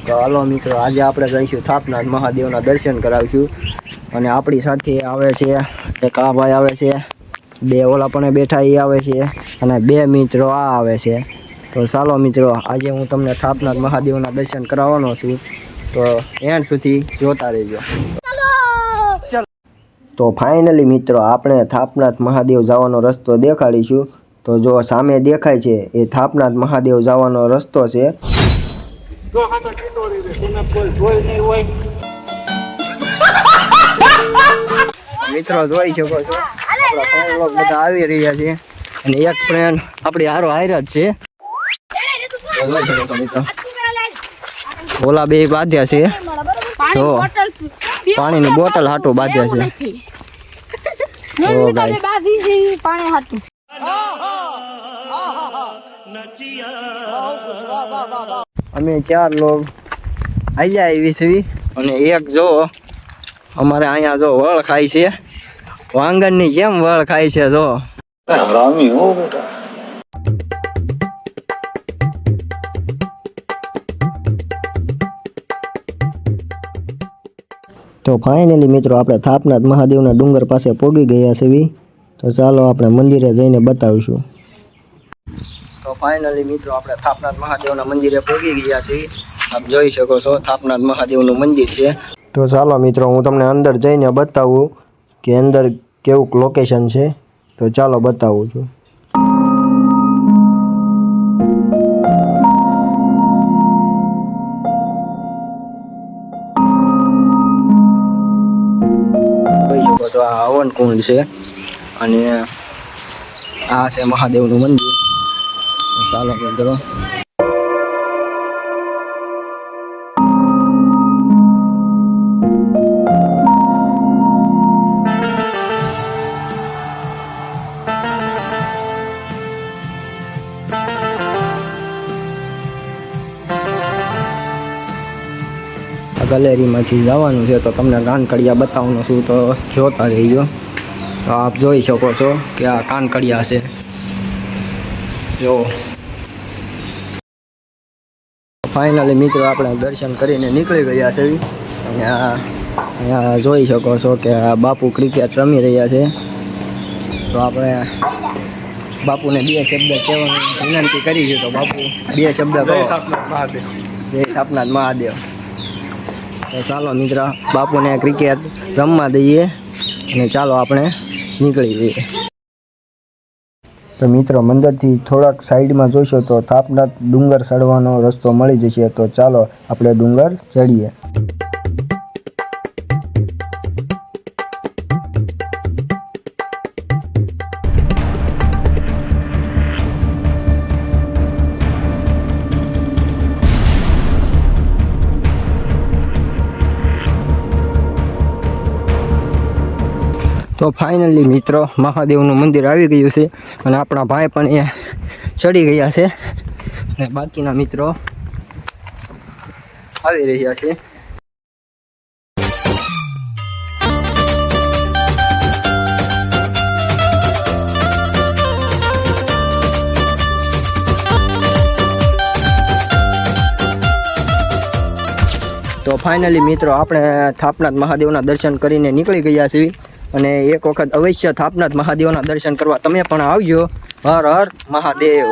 તો હાલો મિત્રો, આજે આપણે જઈશું થાપનાથ મહાદેવના દર્શન કરાવીશું. અને આપણી સાથે આવે છે એક આ ભાઈ આવે છે, બે ઓલા પણ બેઠા એ આવે છે, અને બે મિત્રો આ આવે છે. તો ચાલો મિત્રો, આજે હું તમને થાપનાથ મહાદેવના દર્શન કરાવવાનો છું, તો એન્ડ સુધી જોતા રહેજો. તો ફાઇનલી મિત્રો, આપણે થાપનાથ મહાદેવ જવાનો રસ્તો દેખાડીશું. તો જો સામે દેખાય છે એ થાપનાથ મહાદેવ જવાનો રસ્તો છે. મિત્રો જોઈ શકો છો, આપણા ફ્રેન્ડ લોકો બધા આવી રહ્યા છે, અને એક ફ્રેન્ડ આપણી હારો હાર્યા જ છે. જોઈ શકો છો મિત્રો, ઓલા બે બાંધ્યા છે, જો પાણીની બોટલ હાટું બાંધ્યા છે. અમે 4 લોગ આયા આવી છે, અને એક જો અમારે અહીંયા જો વળ ખાય છે, વાંગણની જેમ વળ ખાય છે. જો હરામી હો બેટા. તો ફાઇનલી મિત્રો, આપણે થાપનાથ મહાદેવના ડુંગર પાસે પહોંચી ગયા છે. તો ચાલો આપણે મંદિરે જઈને બતાવીશું. તો ફાઇનલી મિત્રો, આપણે થાપનાથ મહાદેવના મંદિરે પહોંચી ગયા છીએ. આપ જોઈ શકો છો, થાપનાથ મહાદેવનું મંદિર છે. તો ચાલો મિત્રો, હું તમને અંદર જઈને બતાવું કે અંદર કેવું લોકેશન છે. તો ચાલો બતાવું છું. જોઈ શકો છો, આ હવન કુંડ છે, અને આ છે મહાદેવનું મંદિર. ચાલો મિત્રો, ગેલેરીમાંથી જવાનું છે, તો તમને કાનકડિયા બતાવવાનું છું, તો જોતા રહીજો. તો આપ જોઈ શકો છો કે આ કાનકડિયા છે. જો ફાઇનલી મિત્રો, આપણે દર્શન કરીને નીકળી ગયા છે, અને અહીંયા જોઈ શકો છો કે આ બાપુ ક્રિકેટ રમી રહ્યા છે. તો આપણે બાપુને 2 શબ્દ કહેવાની વિનંતી કરી છે. તો બાપુ 2 શબ્દ કહો. જય થાપનાથ મહાદેવ. તો ચાલો મિત્ર, બાપુને ક્રિકેટ રમવા દઈએ, અને ચાલો આપણે નીકળી જઈએ. તો મિત્રો, મંદિરથી થોડાક સાઈડમાં જોઈશો તો થાપનાથ ડુંગર ચડવાનો રસ્તો મળી જશે. તો ચાલો આપણે ડુંગર ચડીએ. તો ફાઇનલી મિત્રો, મહાદેવનું મંદિર આવી ગયું છે, અને આપણા ભાઈ પણ અહીંયા ચડી ગયા છે, અને બાકીના મિત્રો આવી રહ્યા છે. તો ફાઇનલી મિત્રો, આપણે થાપનાથ મહાદેવના દર્શન કરીને નીકળી ગયા છીએ, અને એક વખત અવશ્ય થાપનાથ મહાદેવના દર્શન કરવા તમે પણ આવજો. હર હર મહાદેવ.